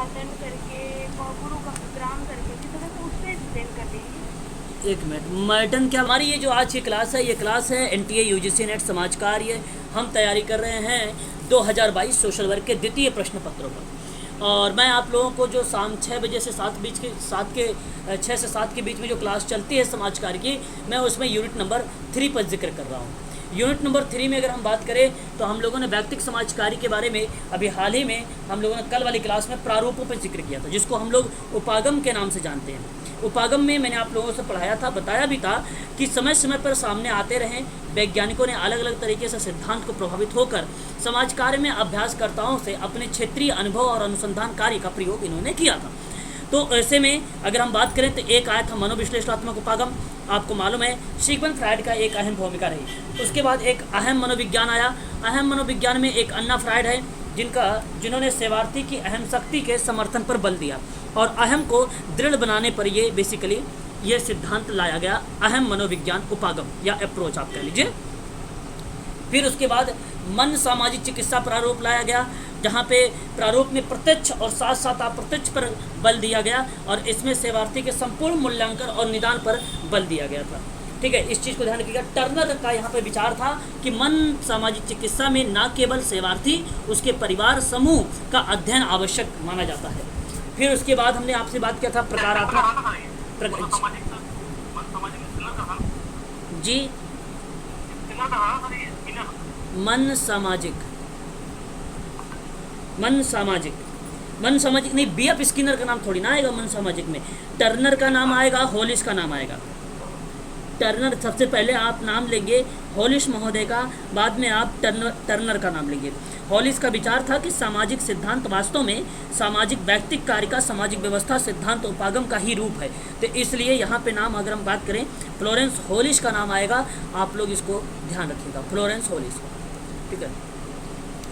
भाषण करके गुरु का ग्राम करके इसी तरह से उससे एक्सप्लेन कर देंगे। एक मिनट मैडम, क्या हमारी ये जो आज की क्लास है, ये क्लास है एनटीए यूजीसी नेट समाज कार्य। हम तैयारी कर रहे हैं 2022 सोशल वर्क के द्वितीय प्रश्न पत्रों पर। और मैं आप लोगों को जो शाम 6 बजे से 6 से 7 के बीच में जो क्लास चलती है समाज कार्य की, मैं उसमें यूनिट नंबर 3 पर जिक्र कर रहा हूँ। यूनिट नंबर 3 में अगर हम बात करें तो हम लोगों ने व्यक्तिक समाज कार्य के बारे में अभी हाल ही में हम लोगों ने कल वाली क्लास में प्रारूपों पर जिक्र किया था, जिसको हम लोग उपागम के नाम से जानते हैं। उपागम में मैंने आप लोगों से पढ़ाया था, बताया भी था कि समय समय पर सामने आते रहे वैज्ञानिकों ने अलग अलग तरीके से सिद्धांत को प्रभावित होकर समाज कार्य में अभ्यासकर्ताओं से अपने क्षेत्रीय अनुभव और अनुसंधान कार्य का प्रयोग इन्होंने किया था। तो ऐसे में अगर हम बात करें तो एक आया था मनोविश्लेषणात्मक उपागम, आपको मालूम है सिगमंड फ्रायड का एक अहम भूमिका रही। उसके बाद एक अहम मनोविज्ञान आया। अहम मनोविज्ञान में एक अन्ना फ्रायड है जिन्होंने सेवार्थी की अहम शक्ति के समर्थन पर बल दिया और अहम को दृढ़ बनाने पर ये बेसिकली ये सिद्धांत लाया गया, अहम मनोविज्ञान उपागम या अप्रोच आप कह लीजिए। फिर उसके बाद मन सामाजिक चिकित्सा प्रारूप लाया गया, जहाँ पे प्रारूप में प्रत्यक्ष और साथ साथ अप्रत्यक्ष पर बल दिया गया और इसमें सेवार्थी के संपूर्ण मूल्यांकन और निदान पर बल दिया गया था। ठीक है, इस चीज़ को ध्यान रखिएगा। टर्नर का यहाँ पे विचार था कि मन सामाजिक चिकित्सा में न केवल सेवार्थी, उसके परिवार समूह का अध्ययन आवश्यक माना जाता है। फिर उसके बाद हमने आपसे बात किया था प्रकारात्मक जी मन सामाजिक नहीं, बीएफ स्किनर का नाम थोड़ी ना आएगा मन सामाजिक में। टर्नर का नाम आएगा, हॉलिस का नाम आएगा। टर्नर सबसे पहले आप नाम लेंगे हॉलिस महोदय का, बाद में आप टर्नर का नाम लेंगे। हॉलिस का विचार था कि सामाजिक सिद्धांत वास्तव में सामाजिक व्यक्तिक कार्य का सामाजिक व्यवस्था सिद्धांत उपागम का ही रूप है। तो इसलिए यहाँ पे नाम अगर हम बात करें फ्लोरेंस हॉलिस का नाम आएगा, आप लोग इसको ध्यान रखिएगा, फ्लोरेंस हॉलिस। ठीक है,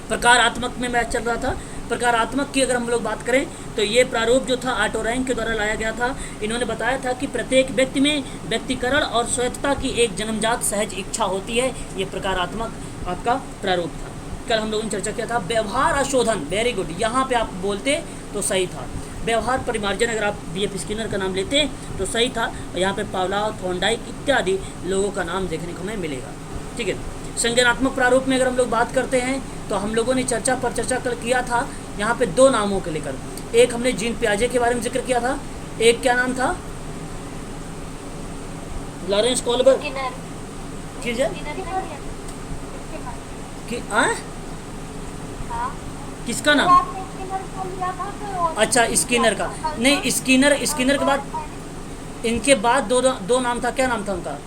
प्रकारात्मक में मैं चल रहा था। प्रकारात्मक की अगर हम लोग बात करें तो ये प्रारूप जो था ऑटो रैंक के द्वारा लाया गया था। इन्होंने बताया था कि प्रत्येक व्यक्ति में व्यक्तिकरण और स्वायत्तता की एक जन्मजात सहज इच्छा होती है। ये प्रकारात्मक आपका प्रारूप था। कल हम लोगों ने चर्चा किया था व्यवहार अशोधन, वेरी गुड, यहाँ पे आप बोलते तो सही था। व्यवहार परिमार्जन अगर आप बीएफ स्किनर का नाम लेते तो सही था। यहाँ पे पावलोव, थॉर्नडाइक इत्यादि लोगों का नाम देखने को हमें मिलेगा। ठीक है, संज्ञानात्मक प्रारूप में अगर हम लोग बात करते हैं तो हम लोगों ने चर्चा कल किया था यहाँ पे दो नामों के लेकर। एक हमने जीन पियाजे के बारे में जिक्र किया था, एक क्या नाम था, लॉरेंस कोलबर किसका नाम? अच्छा, स्किनर का नहीं, स्किनर के बाद इनके बाद दो नाम था, क्या नाम था उनका?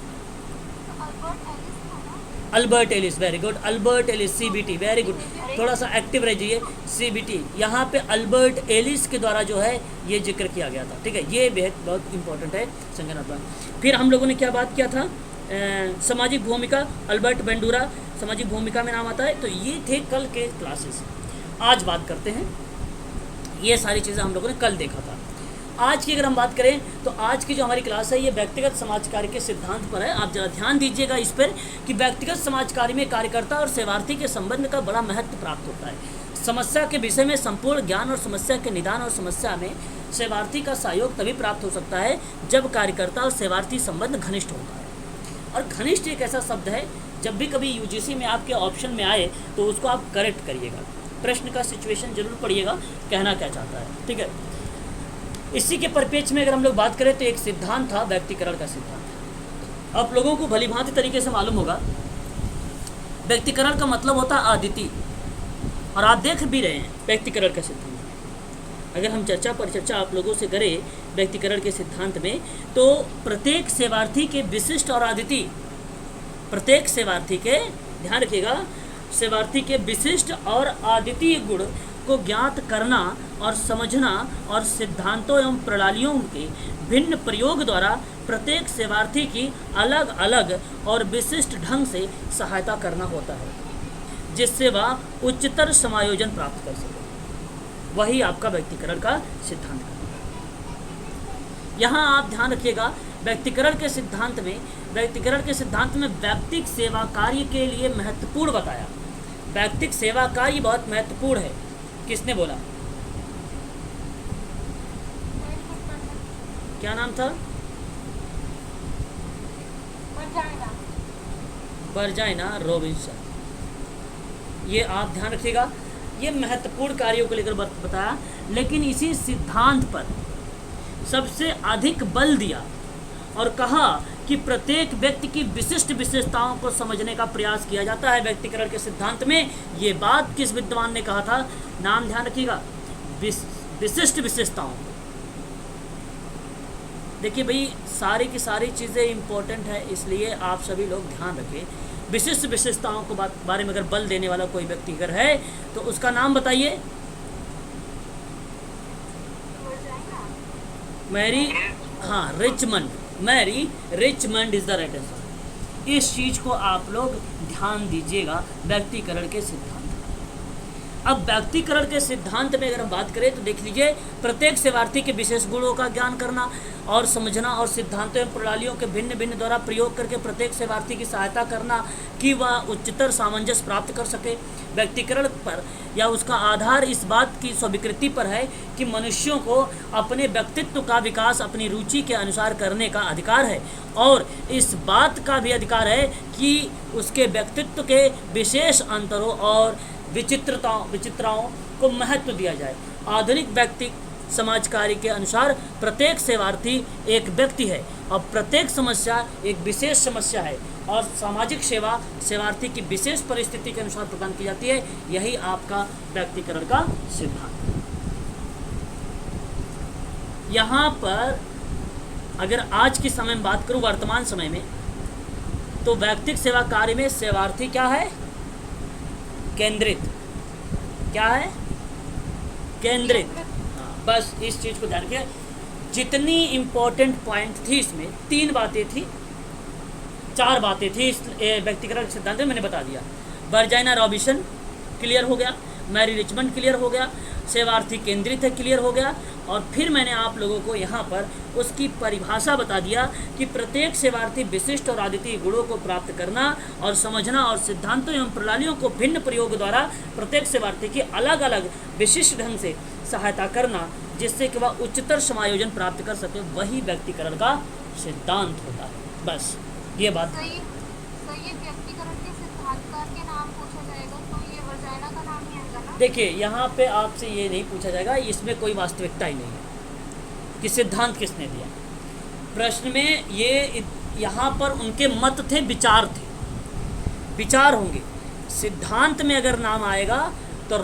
Albert Ellis, very good, Albert Ellis, CBT, very good, थोड़ा सा एक्टिव रह जाइए। सीबीटी यहाँ पे अल्बर्ट एलिस के द्वारा जो है ये जिक्र किया गया था। ठीक है, ये बहुत इंपॉर्टेंट है संज्ञानात्मक। फिर हम लोगों ने क्या बात किया था, सामाजिक भूमिका, अल्बर्ट बेंडूरा सामाजिक भूमिका में नाम आता है। तो ये थे कल के क्लासेस। आज बात करते हैं, ये सारी चीज़ें हम लोगों ने कल देखा था। आज की अगर हम बात करें तो आज की जो हमारी क्लास है ये व्यक्तिगत समाज कार्य के सिद्धांत पर है। आप जरा ध्यान दीजिएगा इस पर कि व्यक्तिगत समाज कार्य में कार्यकर्ता और सेवार्थी के संबंध का बड़ा महत्व प्राप्त होता है। समस्या के विषय में संपूर्ण ज्ञान और समस्या के निदान और समस्या में सेवार्थी का सहयोग तभी प्राप्त हो सकता है जब कार्यकर्ता और सेवार्थी संबंध घनिष्ठ होता है। और घनिष्ठ एक ऐसा शब्द है, जब भी कभी यूजीसी में आपके ऑप्शन में आए तो उसको आप करेक्ट करिएगा, प्रश्न का सिचुएशन जरूर पढ़िएगा, कहना क्या चाहता है। ठीक है, इसी के परिप्रेक्ष्य में अगर हम लोग बात करें तो एक सिद्धांत था व्यक्तिकरण का सिद्धांत। आप लोगों को भलीभांति तरीके से मालूम होगा व्यक्तिकरण का मतलब होता है अद्वितीय, और आप देख भी रहे हैं व्यक्तिकरण का सिद्धांत। अगर हम चर्चा आप लोगों से करें व्यक्तिकरण के सिद्धांत में तो प्रत्येक सेवार्थी के विशिष्ट और अद्वितीय, प्रत्येक सेवार्थी के, ध्यान रखिएगा, सेवार्थी के विशिष्ट और अद्वितीय गुण को ज्ञात करना और समझना और सिद्धांतों एवं प्रणालियों के भिन्न प्रयोग द्वारा प्रत्येक सेवार्थी की अलग अलग और विशिष्ट ढंग से सहायता करना होता है, जिससे वह उच्चतर समायोजन प्राप्त कर सके। वही आपका व्यक्तिकरण का सिद्धांत है। यहाँ आप ध्यान रखिएगा व्यक्तिकरण के सिद्धांत में व्यक्तिक सेवा कार्य के लिए महत्वपूर्ण बताया। व्यक्तिक सेवा कार्य बहुत महत्वपूर्ण है। किसने बोला? क्या नाम था? वर्जाइना। वर्जाइना रॉबिन्सन। ये आप ध्यान रखिएगा, ये महत्वपूर्ण कार्यों को लेकर बताया, लेकिन इसी सिद्धांत पर सबसे अधिक बल दिया और कहा कि प्रत्येक व्यक्ति की विशिष्ट विशेषताओं को समझने का प्रयास किया जाता है व्यक्तिकरण के सिद्धांत में। ये बात किस विद्वान ने कहा था? नाम ध्यान रखिएगा, विशिष्ट विशेषताओं। देखिए भाई, सारी की सारी चीज़ें इंपॉर्टेंट है, इसलिए आप सभी लोग ध्यान रखें। विशिष्ट विशेषताओं को बारे में अगर बल देने वाला कोई व्यक्ति अगर है तो उसका नाम बताइए। मैरी, हाँ, Richmond. Mary Richmond is the right answer. इस चीज को आप लोग ध्यान दीजिएगा व्यक्तिकरण के सिद्धांत। अब व्यक्तिकरण के सिद्धांत में अगर हम बात करें तो देख लीजिए, प्रत्येक सेवार्थी के विशेष गुणों का ज्ञान करना और समझना और सिद्धांतों एवं प्रणालियों के भिन्न भिन्न द्वारा प्रयोग करके प्रत्येक सेवार्थी की सहायता करना कि वह उच्चतर सामंजस्य प्राप्त कर सके। व्यक्तिकरण पर या उसका आधार इस बात की स्वीकृति पर है कि मनुष्यों को अपने व्यक्तित्व का विकास अपनी रुचि के अनुसार करने का अधिकार है और इस बात का भी अधिकार है कि उसके व्यक्तित्व के विशेष अंतरों और विचित्रताओं को महत्व दिया जाए। आधुनिक व्यक्ति समाज कार्य के अनुसार प्रत्येक सेवार्थी एक व्यक्ति है और प्रत्येक समस्या एक विशेष समस्या है और सामाजिक सेवा सेवार्थी की विशेष परिस्थिति के अनुसार प्रदान की जाती है। यही आपका व्यक्तिकरण का सिद्धांत है। यहाँ पर अगर आज के समय में बात करूँ, वर्तमान समय में, तो व्यक्तिक सेवा कार्य में सेवार्थी क्या है? केंद्रित। क्या है? केंद्रित। हाँ, बस इस चीज को ध्यान रखिए। जितनी इंपॉर्टेंट पॉइंट थी इसमें, 3 बातें थी, 4 बातें थी इस व्यक्तिकरण सिद्धांत में, मैंने बता दिया। वर्जाइना रॉबिन्सन क्लियर हो गया, मैरी रिचमंड क्लियर हो गया, सेवार्थी केंद्रित है क्लियर हो गया, और फिर मैंने आप लोगों को यहाँ पर उसकी परिभाषा बता दिया कि प्रत्येक सेवार्थी विशिष्ट और अद्वितीय गुणों को प्राप्त करना और समझना और सिद्धांतों एवं प्रणालियों को भिन्न प्रयोग द्वारा प्रत्येक सेवार्थी की अलग अलग विशिष्ट ढंग से सहायता करना जिससे कि वह उच्चतर समायोजन प्राप्त कर सके, वही व्यक्तिकरण का सिद्धांत होता है। बस ये बात। तो ये व्यक्तिकरण के सिद्धांतकार के नाम पूछा जाएगा तो ये वर्जाइना का नाम ही आएगा ना? देखिए, यहाँ पे आपसे ये नहीं पूछा जाएगा, इसमें कोई वास्तविकता ही नहीं है कि सिद्धांत किसने दिया। प्रश्न में ये यहाँ पर उनके मत थे, विचार थे, विचार होंगे। सिद्धांत में अगर नाम आएगा तो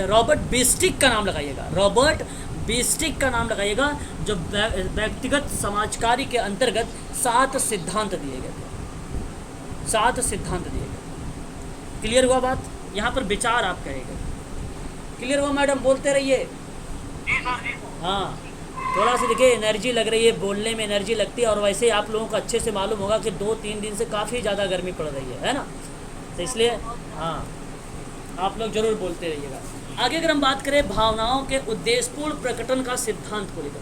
रॉबर्ट बिस्टिक का नाम लगाइएगा, रॉबर्ट बिस्टिक का नाम लगाइएगा, जो व्यक्तिगत समाज कार्य के अंतर्गत 7 सिद्धांत दिए गए थे, 7 सिद्धांत दिए गए। क्लियर हुआ बात? यहाँ पर विचार आप कहेंगे। क्लियर हुआ मैडम? बोलते रहिए। हाँ, थोड़ा सा देखिए, एनर्जी लग रही है, बोलने में एनर्जी लगती है, और वैसे आप लोगों को अच्छे से मालूम होगा कि 2-3 दिन से काफ़ी ज़्यादा गर्मी पड़ रही है ना, तो इसलिए हाँ, आप लोग जरूर बोलते रहिएगा। आगे अगर हम बात करें भावनाओं के उद्देश्यपूर्ण प्रकटन का सिद्धांत को लेकर,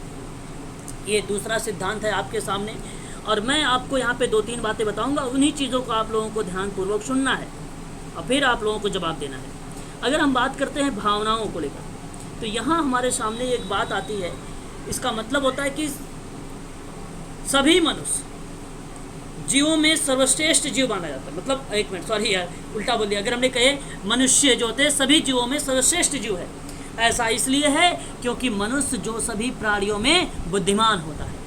ये दूसरा सिद्धांत है आपके सामने, और मैं आपको यहाँ पे 2-3 बातें बताऊँगा, उन्हीं चीज़ों को आप लोगों को ध्यानपूर्वक सुनना है और फिर आप लोगों को जवाब देना है। अगर हम बात करते हैं भावनाओं को लेकर, तो यहाँ हमारे सामने एक बात आती है, इसका मतलब होता है कि सभी मनुष्य जीवों में सर्वश्रेष्ठ जीव माना जाता है। मतलब एक मिनट, सॉरी यार, उल्टा बोल दिया। अगर हमने कहे मनुष्य जो होते हैं सभी जीवों में सर्वश्रेष्ठ जीव है, ऐसा इसलिए है क्योंकि मनुष्य जो सभी प्राणियों में बुद्धिमान होता है।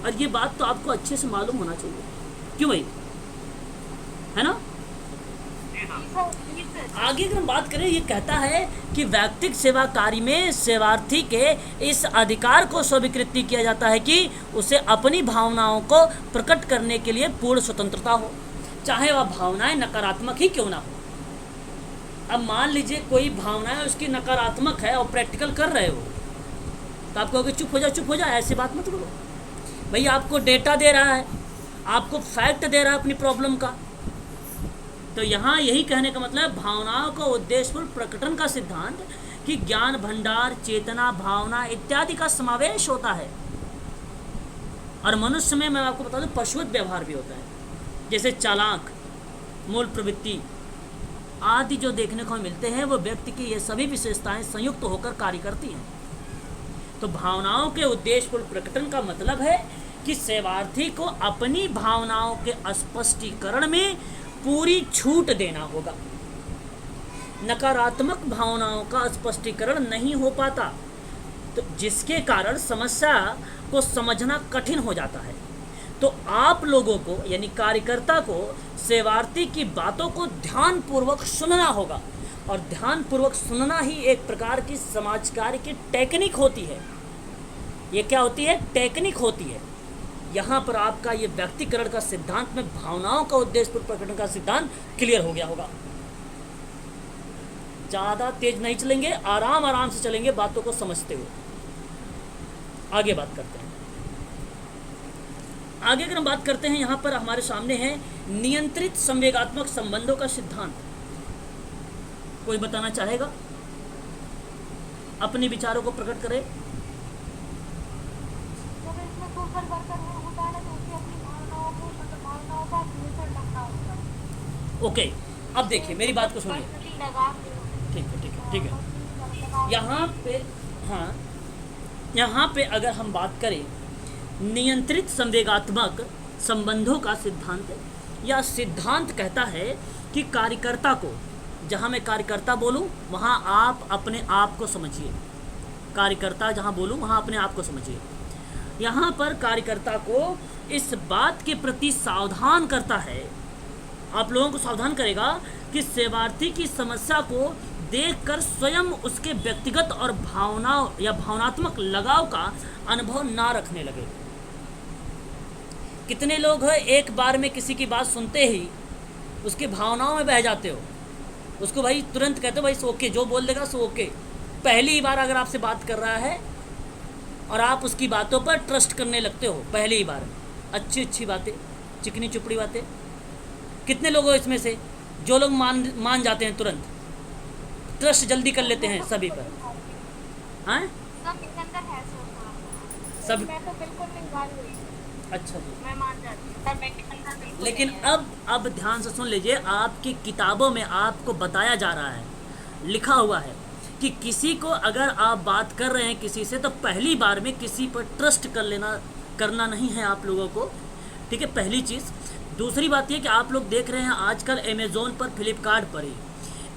और ये बात तो आपको अच्छे से मालूम होना चाहिए, क्यों भाई, है ना? आगे अगर हम बात करें, ये कहता है कि व्यक्तिक सेवा कार्य में सेवार्थी के इस अधिकार को स्वीकृति किया जाता है कि उसे अपनी भावनाओं को प्रकट करने के लिए पूर्ण स्वतंत्रता हो, चाहे वह भावनाएं नकारात्मक ही क्यों ना हो। अब मान लीजिए कोई भावनाएं उसकी नकारात्मक है और प्रैक्टिकल कर रहे हो, तो आप कहोगे चुप हो जाओ, चुप हो जाओ, ऐसी बात मत करो। भाई आपको डेटा दे रहा है, आपको फैक्ट दे रहा है अपनी प्रॉब्लम का, तो यहाँ यही कहने का मतलब भावनाओं का उद्देश्यपूर्ण प्रकटन का सिद्धांत कि ज्ञान भंडार, चेतना, भावना इत्यादि का समावेश होता है। और मनुष्य में मैं आपको बता दूं पशुवत व्यवहार भी होता है, जैसे चालाक, मूल प्रवृत्ति आदि जो देखने को मिलते हैं, वो व्यक्ति की ये सभी विशेषताएं संयुक्त होकर कार्य करती हैं। तो भावनाओं के उद्देश्यपूर्ण प्रकटन का मतलब है कि सेवार्थी को अपनी भावनाओं के स्पष्टीकरण में पूरी छूट देना होगा। नकारात्मक भावनाओं का स्पष्टीकरण नहीं हो पाता, तो जिसके कारण समस्या को समझना कठिन हो जाता है। तो आप लोगों को यानी कार्यकर्ता को सेवार्थी की बातों को ध्यानपूर्वक सुनना होगा, और ध्यानपूर्वक सुनना ही एक प्रकार की समाज कार्य की टेक्निक होती है। ये क्या होती है? टेक्निक होती है। यहाँ पर आपका ये व्यक्तिकरण का सिद्धांत में भावनाओं का उद्देश्य प्रकटन का सिद्धांत क्लियर हो गया होगा। ज़्यादा तेज नहीं चलेंगे, आराम आराम से चलेंगे बातों को समझते हुए। आगे बात करते हैं। आगे अगर हम बात करते हैं, यहाँ पर हमारे सामने है नियंत्रित संवेगात्मक संबंधों का सिद्धांत। कोई बताना चाहेगा? अपने विचारों को प्रकट करे। जब इसमें सोशल वर्कर होता है तो उसे अपनी भावनाओं को मतलब भावनाओं का नियंत्रण रखना होता है। ओके, अब देखिए मेरी बात को सुनिए। ठीक है, ठीक है, ठीक है। यहाँ पे, हाँ, यहाँ पे अगर हम बात करें नियंत्रित संवेगात्मक संबंधों का सिद्धांत, या सिद्धांत कहता है कि कार्यकर्ता को, जहाँ मैं कार्यकर्ता बोलूँ वहाँ आप अपने आप को समझिए। कार्यकर्ता जहाँ बोलूँ वहाँ अपने आप को समझिए। यहाँ पर कार्यकर्ता को इस बात के प्रति सावधान करता है, आप लोगों को सावधान करेगा कि सेवार्थी की समस्या को देखकर स्वयं उसके व्यक्तिगत और भावनाओं या भावनात्मक लगाव का अनुभव ना रखने लगे। कितने लोग हैं एक बार में किसी की बात सुनते ही उसकी भावनाओं में बह जाते हो, उसको भाई तुरंत कहते हो भाई सो ओके, जो बोल देगा सो ओके। पहली बार अगर आपसे बात कर रहा है और आप उसकी बातों पर ट्रस्ट करने लगते हो पहली ही बार में, अच्छी अच्छी बातें, चिकनी चुपड़ी बातें। कितने लोग हो इसमें से जो लोग मान जाते हैं, तुरंत ट्रस्ट जल्दी कर लेते हैं सभी पर? हाँ, सब इसके अंदर है सब। मैं तो बिल्कुल नहीं मान रही, अच्छा जी, मैं मान जाती हूँ, पर मैं के अंदर बिल्कुल लेकिन नहीं है। अब ध्यान से सुन लीजिए, आपकी किताबों में आपको बताया जा रहा है, लिखा हुआ है कि किसी को अगर आप बात कर रहे हैं किसी से, तो पहली बार में किसी पर ट्रस्ट करना नहीं है आप लोगों को। ठीक है, पहली चीज़। दूसरी बात ये कि आप लोग देख रहे हैं आजकल अमेज़ोन पर, फ्लिपकार्ट पर ही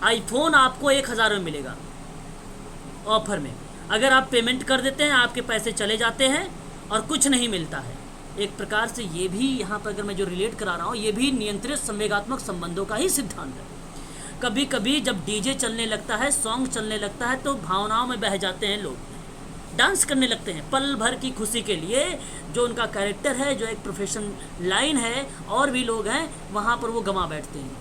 आईफोन आपको 1000 में मिलेगा ऑफर में। अगर आप पेमेंट कर देते हैं आपके पैसे चले जाते हैं और कुछ नहीं मिलता है। एक प्रकार से ये भी यहाँ पर अगर मैं जो रिलेट करा रहा हूँ, ये भी नियंत्रित संवेगात्मक संबंधों का ही सिद्धांत है। कभी कभी जब डीजे चलने लगता है, सॉन्ग चलने लगता है, तो भावनाओं में बह जाते हैं लोग, डांस करने लगते हैं पल भर की खुशी के लिए। जो उनका कैरेक्टर है, जो एक प्रोफेशन लाइन है, और भी लोग हैं वहाँ पर वो गंवा बैठते हैं।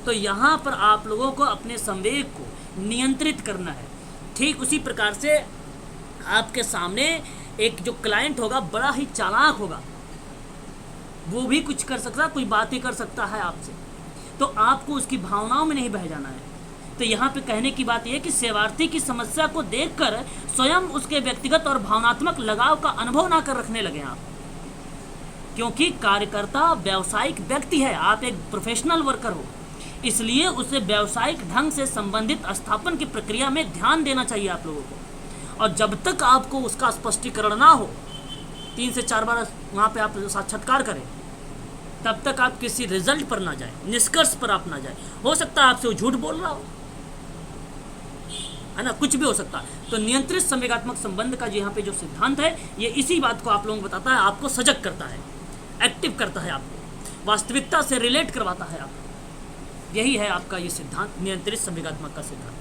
तो यहाँ पर आप लोगों को अपने संवेग को नियंत्रित करना है। ठीक उसी प्रकार से आपके सामने एक जो क्लाइंट होगा बड़ा ही चालाक होगा, वो भी कुछ कर सकता, कोई बात ही कर सकता है आपसे, तो आपको उसकी भावनाओं में नहीं बह जाना है। तो यहाँ पे कहने की बात यह कि सेवार्थी की समस्या को देखकर स्वयं उसके व्यक्तिगत और भावनात्मक लगाव का अनुभव ना कर रखने लगे आप, क्योंकि कार्यकर्ता व्यावसायिक व्यक्ति है, आप एक प्रोफेशनल वर्कर हो, इसलिए उसे व्यावसायिक ढंग से संबंधित स्थापन की प्रक्रिया में ध्यान देना चाहिए आप लोगों को। और जब तक आपको उसका स्पष्टीकरण ना हो, 3 से 4 बार वहाँ पे आप साक्षात्कार करें, तब तक आप किसी रिजल्ट पर ना जाए, निष्कर्ष पर आप ना जाए। हो सकता है आपसे वो झूठ बोल रहा हो, है ना, कुछ भी हो सकता है। तो नियंत्रित संवेगात्मक संबंध का जो यहाँ पे जो सिद्धांत है, ये इसी बात को आप लोगों को बताता है, आपको सजग करता है, एक्टिव करता है, आपको वास्तविकता से रिलेट करवाता है आपको। यही है आपका ये सिद्धांत, नियंत्रित संवेगात्मक का सिद्धांत।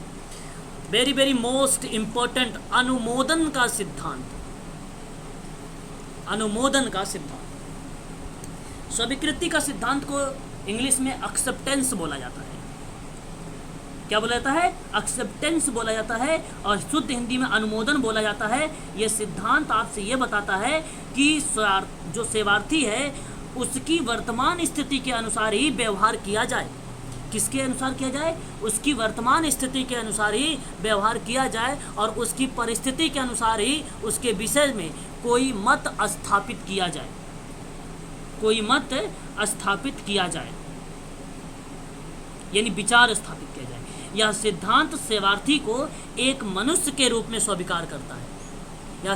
वेरी वेरी मोस्ट इंपॉर्टेंट, अनुमोदन का सिद्धांत। अनुमोदन का सिद्धांत, स्वीकृति का सिद्धांत को इंग्लिश में एक्सेप्टेंस बोला जाता है। क्या बोला जाता है? एक्सेप्टेंस बोला जाता है, और शुद्ध हिंदी में अनुमोदन बोला जाता है। यह सिद्धांत आपसे ये बताता है कि जो सेवार्थी है उसकी वर्तमान स्थिति के अनुसार ही व्यवहार किया जाए। किसके अनुसार किया जाए? उसकी वर्तमान स्थिति के अनुसार ही व्यवहार किया जाए, और उसकी परिस्थिति के अनुसार ही उसके विषय में कोई मत स्थापित किया जाए, कोई मत स्थापित किया जाए, यानी विचार स्थापित किया जाए। यह सिद्धांत सेवार्थी को एक मनुष्य के रूप में स्वीकार करता है। या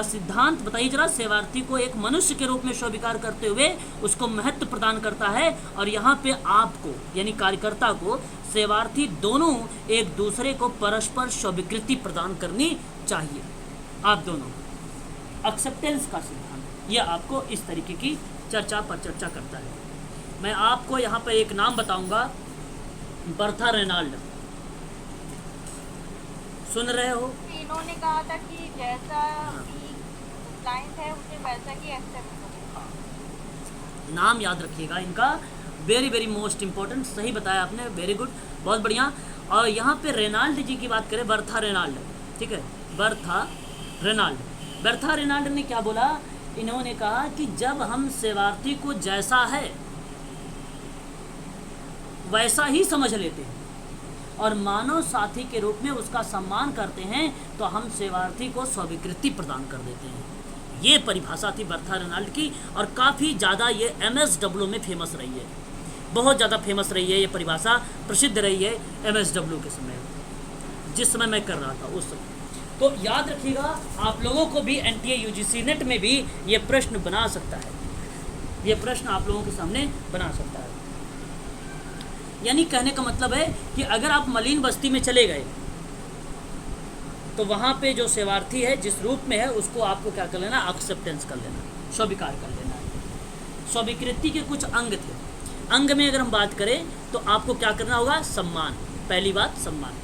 सिद्धांत बताइए जरा, सेवार्थी को एक मनुष्य के रूप में स्वीकार करते हुए उसको महत्व प्रदान करता है, और यहाँ पे आपको यानी कार्यकर्ता को सेवार्थी दोनों एक दूसरे को परस्पर स्वीकृति प्रदान करनी चाहिए। आप दोनों एक्सेप्टेंस का सिद्धांत, यह आपको इस तरीके की चर्चा करता है। मैं आपको यहाँ पर एक नाम बताऊंगा, बर्था रेनाल्ड, सुन रहे हो? इन्होंने कहा था कि जैसा क्लाइंट है उसे वैसा ही एक्सेप्ट करें। नाम याद रखिएगा इनका, वेरी वेरी मोस्ट इम्पोर्टेंट, सही बताया आपने, वेरी गुड, बहुत बढ़िया। और यहाँ पे रेनाल्ड जी की बात करें, बर्था रेनाल्ड, ठीक है, बर्था रेनाल्ड ने क्या बोला? इन्होंने कहा कि जब हम सेवार्थी को जैसा है वैसा ही समझ लेते हैं और मानव साथी के रूप में उसका सम्मान करते हैं, तो हम सेवार्थी को स्वीकृति प्रदान कर देते हैं। ये परिभाषा थी बर्था रेनाल्ड की, और काफ़ी ज़्यादा ये MSW में फेमस रही है, बहुत ज़्यादा फेमस रही है ये परिभाषा, प्रसिद्ध रही है MSW के समय, जिस समय मैं कर रहा था उस समय। तो याद रखिएगा, आप लोगों को भी NTA UGC नेट में भी ये प्रश्न बना सकता है, ये प्रश्न आप लोगों के सामने बना सकता है। यानी कहने का मतलब है कि अगर आप मलिन बस्ती में चले गए तो वहाँ पे जो सेवार्थी है जिस रूप में है उसको आपको क्या कर लेना? एक्सेप्टेंस कर लेना, स्वीकार कर लेना है। स्वीकृति के कुछ अंग थे, अंग में अगर हम बात करें तो आपको क्या करना होगा? सम्मान, पहली बात सम्मान,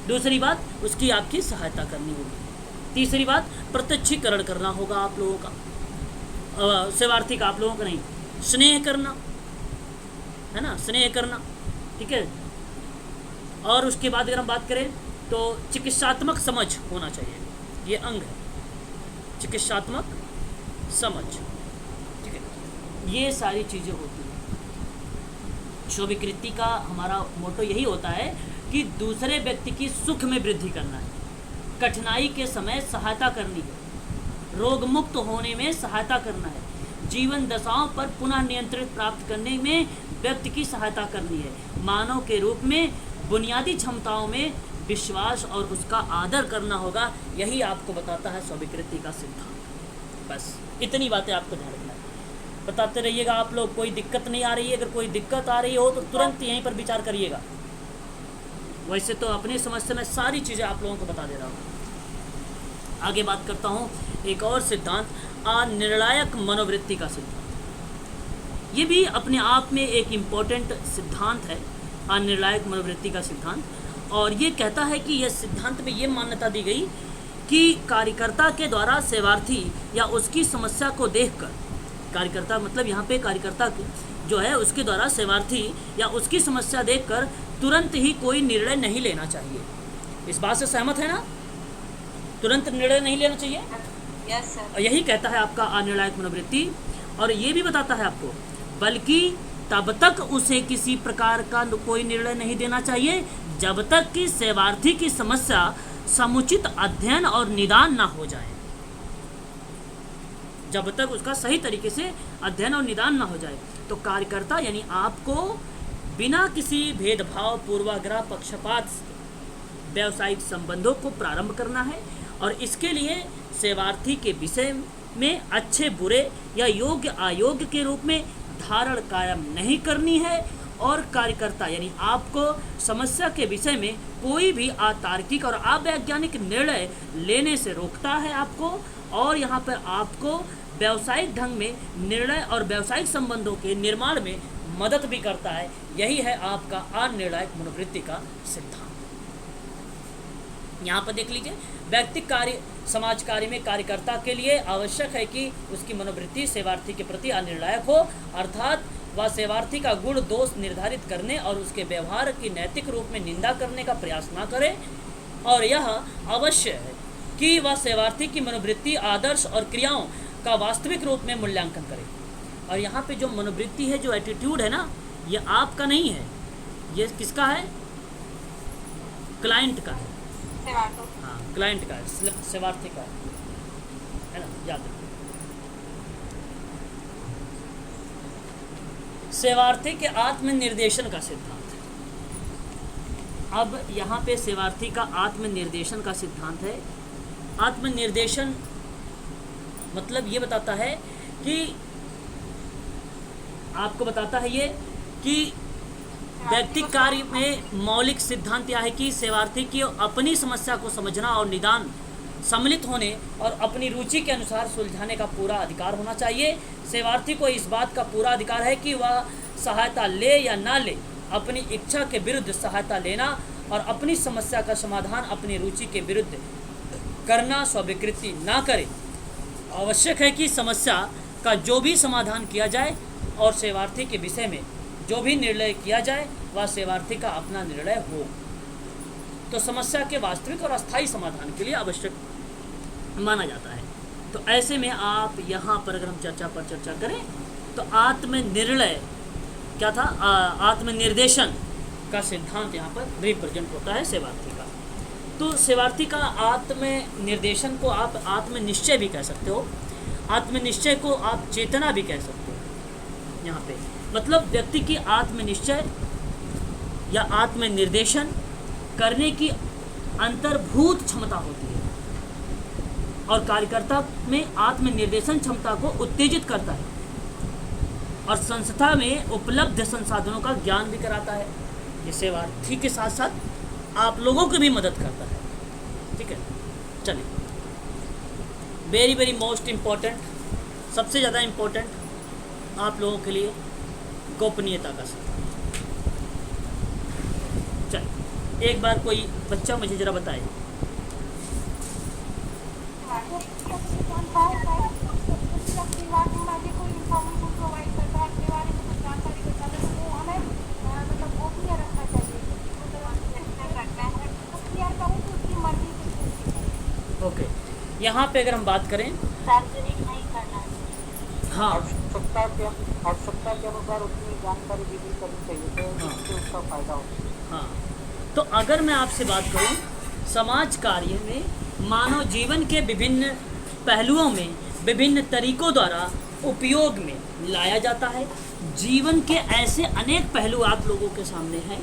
दूसरी बात उसकी आपकी सहायता करनी होगी, तीसरी बात प्रत्यक्षीकरण करना होगा आप लोगों का, सेवार्थी का, आप लोगों का नहीं, स्नेह करना है ना, स्नेह करना, ठीक है। और उसके बाद अगर हम बात करें तो चिकित्सात्मक समझ होना चाहिए, ये अंग है, चिकित्सात्मक समझ, ठीक है, ये सारी चीज़ें होती हैं। स्वीकृति का हमारा मोटो यही होता है कि दूसरे व्यक्ति की सुख में वृद्धि करना है, कठिनाई के समय सहायता करनी है, रोग मुक्त होने में सहायता करना है, जीवन दशाओं पर पुनः नियंत्रण प्राप्त करने में व्यक्ति की सहायता करनी है, मानव के रूप में बुनियादी क्षमताओं में विश्वास और उसका आदर करना होगा। यही आपको बताता है स्वीकृति का सिद्धांत। बस इतनी बातें आपको ध्यान रखना है, बताते रहिएगा आप लोग। कोई दिक्कत नहीं आ रही है, अगर कोई दिक्कत आ रही हो तो तुरंत यहीं पर विचार करिएगा। वैसे तो अपनी समझ से मैं सारी चीज़ें आप लोगों को बता दे रहा हूँ। आगे बात करता हूँ एक और सिद्धांत, अनिर्णायक मनोवृत्ति का सिद्धांत। ये भी अपने आप में एक इम्पोर्टेंट सिद्धांत है, अनिर्णायक मनोवृत्ति का सिद्धांत। और ये कहता है कि यह सिद्धांत में ये मान्यता दी गई कि कार्यकर्ता के द्वारा सेवार्थी या उसकी समस्या को देखकर, कार्यकर्ता मतलब यहाँ पे कार्यकर्ता जो है उसके द्वारा सेवार्थी या उसकी समस्या देखकर तुरंत ही कोई निर्णय नहीं लेना चाहिए। इस बात से सहमत है ना? तुरंत निर्णय नहीं लेना चाहिए। Yes sir. और यही कहता है आपका अनिर्णायक मनोवृत्ति। और ये भी बताता है आपको, बल्कि तब तक उसे किसी प्रकार का कोई निर्णय नहीं देना चाहिए जब तक कि सेवार्थी की समस्या समुचित अध्ययन और निदान ना हो जाए, जब तक उसका सही तरीके से अध्ययन और निदान ना हो जाए। तो कार्यकर्ता यानी आपको बिना किसी भेदभाव, पूर्वाग्रह, पक्षपात व्यावसायिक संबंधों को प्रारंभ करना है, और इसके लिए सेवार्थी के विषय में अच्छे बुरे या योग्य अयोग्य के रूप में धारण कायम नहीं करनी है। और कार्यकर्ता यानी आपको समस्या के विषय में कोई भी अतार्किक और अवैज्ञानिक निर्णय लेने से रोकता है आपको, और यहाँ पर आपको व्यावसायिक ढंग में निर्णय और व्यावसायिक संबंधों के निर्माण में मदद भी करता है। यही है आपका अनिर्णायक मनोवृत्ति का सिद्धांत। यहाँ पर देख लीजिए, व्यक्तिगत कार्य समाज कार्य में कार्यकर्ता के लिए आवश्यक है कि उसकी मनोवृत्ति सेवार्थी के प्रति अनिर्णायक हो, अर्थात वह सेवार्थी का गुण दोष निर्धारित करने और उसके व्यवहार की नैतिक रूप में निंदा करने का प्रयास न करे। और यह अवश्य है कि वह सेवार्थी की मनोवृत्ति, आदर्श और क्रियाओं का वास्तविक रूप में मूल्यांकन करे। और यहाँ पे जो मनोवृत्ति है, जो एटीट्यूड है ना, ये आपका नहीं है, ये किसका है? क्लाइंट का है। हाँ, क्लाइंट का है, सेवार्थी का है ना, याद रखिए। सेवार्थी के आत्मनिर्देशन का सिद्धांत। अब यहाँ पे सेवार्थी का आत्मनिर्देशन का सिद्धांत है। आत्मनिर्देशन मतलब ये बताता है कि आपको बताता है ये कि व्यक्ति कार्य में मौलिक सिद्धांत यह है कि सेवार्थी की अपनी समस्या को समझना और निदान सम्मिलित होने और अपनी रुचि के अनुसार सुलझाने का पूरा अधिकार होना चाहिए। सेवार्थी को इस बात का पूरा अधिकार है कि वह सहायता ले या ना ले, अपनी इच्छा के विरुद्ध सहायता लेना और अपनी समस्या का समाधान अपनी रुचि के विरुद्ध करना स्वीकृति ना करे। आवश्यक है कि समस्या का जो भी समाधान किया जाए और सेवार्थी के विषय में जो भी निर्णय किया जाए वह सेवार्थी का अपना निर्णय हो। तो समस्या के वास्तविक और अस्थायी समाधान के लिए आवश्यक माना जाता है। तो ऐसे में आप यहाँ पर अगर हम चर्चा करें तो आत्मनिर्णय क्या था, आत्मनिर्देशन का सिद्धांत यहाँ पर रिप्रेजेंट होता है सेवार्थी का। तो सेवार्थी का आत्मनिर्देशन को आप आत्मनिश्चय भी कह सकते हो, आत्मनिश्चय को आप चेतना भी कह सकते हो। यहाँ पे मतलब व्यक्ति की आत्मनिश्चय या आत्मनिर्देशन करने की अंतर्भूत क्षमता होती है और कार्यकर्ता में आत्मनिर्देशन क्षमता को उत्तेजित करता है और संस्था में उपलब्ध संसाधनों का ज्ञान भी कराता है। ये सेवार्थी के साथ साथ आप लोगों को भी मदद करता है। ठीक है, चलिए वेरी वेरी मोस्ट इम्पोर्टेंट, सबसे ज़्यादा इम्पोर्टेंट आप लोगों के लिए गोपनीयता का सिद्धांत। चलिए एक बार कोई बच्चा मुझे ज़रा बताए। ओके, यहाँ पे अगर हम बात करें सार्वजनिक नहीं करना है। हाँ आवश्यकता के अनुसार उतनी जानकारी भी करनी चाहिए तो इससे उसका फायदा हो। हाँ, तो अगर मैं आपसे बात करूं समाज कार्य में मानव जीवन के विभिन्न पहलुओं में विभिन्न तरीकों द्वारा उपयोग में लाया जाता है। जीवन के ऐसे अनेक पहलू आप लोगों के सामने हैं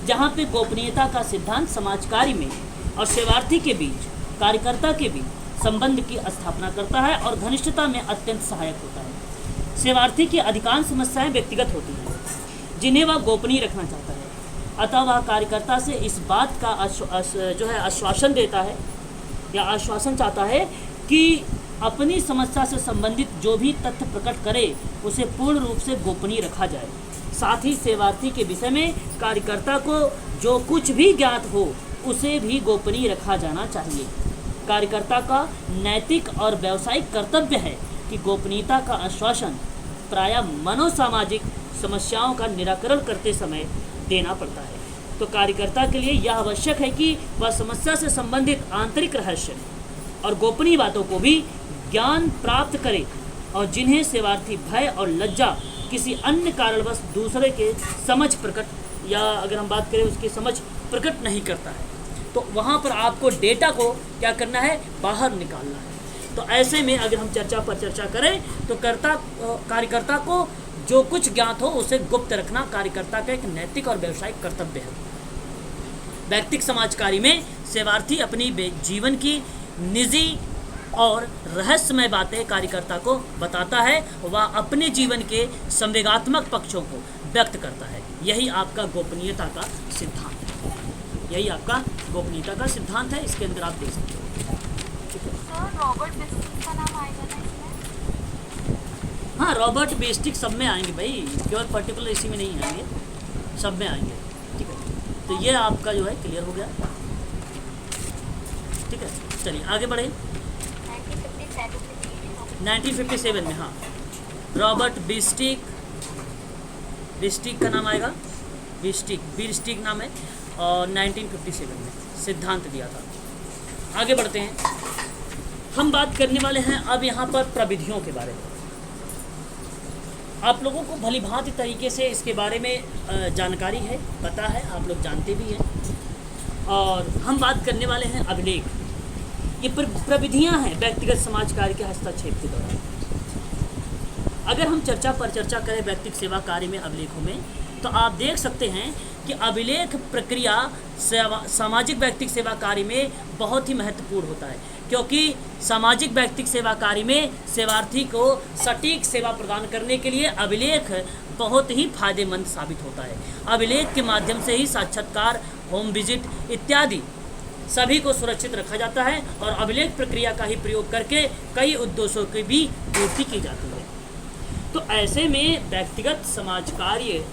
जहाँ पे गोपनीयता का सिद्धांत समाज कार्य में और सेवार्थी के बीच, कार्यकर्ता के बीच संबंध की स्थापना करता है और घनिष्ठता में अत्यंत सहायक होता है। सेवार्थी की अधिकांश समस्याएं व्यक्तिगत होती हैं जिन्हें वह गोपनीय रखना चाहता है, अतः वह कार्यकर्ता से इस बात का आश्वासन देता है या आश्वासन चाहता है कि अपनी समस्या से संबंधित जो भी तथ्य प्रकट करे उसे पूर्ण रूप से गोपनीय रखा जाए। साथ ही सेवार्थी के विषय में कार्यकर्ता को जो कुछ भी ज्ञात हो उसे भी गोपनीय रखा जाना चाहिए। कार्यकर्ता का नैतिक और व्यावसायिक कर्तव्य है कि गोपनीयता का आश्वासन प्रायः मनोसामाजिक समस्याओं का निराकरण करते समय देना पड़ता है। तो कार्यकर्ता के लिए यह आवश्यक है कि वह समस्या से संबंधित आंतरिक रहस्य और गोपनीय बातों को भी ज्ञान प्राप्त करे और जिन्हें सेवार्थी भय और लज्जा किसी अन्य कारणवश दूसरे के समझ प्रकट या अगर हम बात करें उसकी समझ प्रकट नहीं करता है, तो वहाँ पर आपको डेटा को क्या करना है, बाहर निकालना है। तो ऐसे में अगर हम चर्चा करें तो कार्यकर्ता को जो कुछ ज्ञात हो उसे गुप्त रखना कार्यकर्ता का एक नैतिक और व्यावसायिक कर्तव्य है। व्यक्तिक समाज कार्य में सेवार्थी अपनी जीवन की निजी और रहस्यमय बातें कार्यकर्ता को बताता है, वह अपने जीवन के संवेगात्मक पक्षों को व्यक्त करता है। यही आपका गोपनीयता का सिद्धांत है, यही आपका गोपनीयता का सिद्धांत है। इसके अंदर आप देख सकते हो। सर रॉबर्ट बेस्टिक का नाम आएगा ना इसमें? हाँ, रॉबर्ट बेस्टिक सब में आएंगे भाई, केवल पर्टिकुलर इसी में नहीं आएंगे, सब में आएंगे। ठीक है, तो ये आपका जो है क्लियर हो गया। ठीक है, चलिए आगे बढ़े। 1957 में, हाँ, रॉबर्ट बिस्टिक का नाम आएगा, बिस्टिक नाम है, और 1957 में सिद्धांत दिया था। आगे बढ़ते हैं, हम बात करने वाले हैं अब यहाँ पर प्रविधियों के बारे में। आप लोगों को भली भांति तरीके से इसके बारे में जानकारी है, पता है, आप लोग जानते भी हैं। और हम बात करने वाले हैं अभिलेख। ये प्रविधियां हैं व्यक्तिगत समाज कार्य के हस्तक्षेप के दौरान। अगर हम चर्चा करें व्यक्तिगत सेवा कार्य में अभिलेखों में, तो आप देख सकते हैं कि अभिलेख प्रक्रिया सामाजिक व्यक्तिगत सेवा कार्य में बहुत ही महत्वपूर्ण होता है। क्योंकि सामाजिक व्यक्तिक सेवा कार्य में सेवार्थी को सटीक सेवा प्रदान करने के लिए अभिलेख बहुत ही फायदेमंद साबित होता है। अभिलेख के माध्यम से ही साक्षात्कार, होम विजिट इत्यादि सभी को सुरक्षित रखा जाता है और अभिलेख प्रक्रिया का ही प्रयोग करके कई उद्देश्यों की भी पूर्ति की जाती है। तो ऐसे में व्यक्तिगत समाज कार्य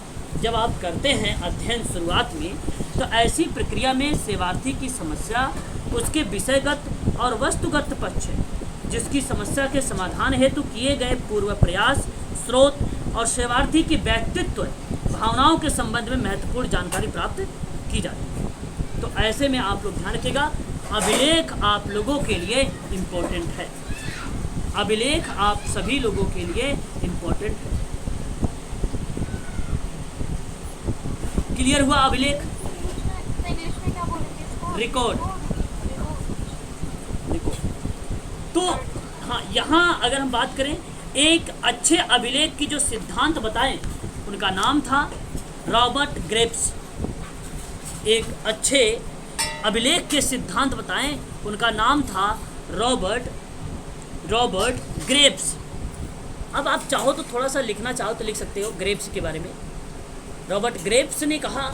जब आप करते हैं अध्ययन शुरुआत में, तो ऐसी प्रक्रिया में सेवार्थी की समस्या उसके विषयगत और वस्तुगत पक्ष है, जिसकी समस्या के समाधान हेतु किए गए पूर्व प्रयास, स्रोत और सेवार्थी की व्यक्तित्व भावनाओं के संबंध में महत्वपूर्ण जानकारी प्राप्त की जाती है। तो ऐसे में आप लोग ध्यान रखिएगा, अभिलेख आप लोगों के लिए इम्पोर्टेंट है। अभिलेख आप सभी लोगों के लिए इम्पोर्टेंट है। क्लियर हुआ अभिलेख? इंग्लिश में क्या बोलेंगे इसको? रिकॉर्ड। तो हाँ, यहाँ अगर हम बात करें एक अच्छे अभिलेख की जो सिद्धांत बताएं, उनका नाम था रॉबर्ट ग्रेप्स। एक अच्छे अभिलेख के सिद्धांत बताएं, उनका नाम था रॉबर्ट ग्रेप्स। अब आप चाहो तो थोड़ा सा लिखना चाहो तो लिख सकते हो ग्रेप्स के बारे में। रॉबर्ट ग्रेप्स ने कहा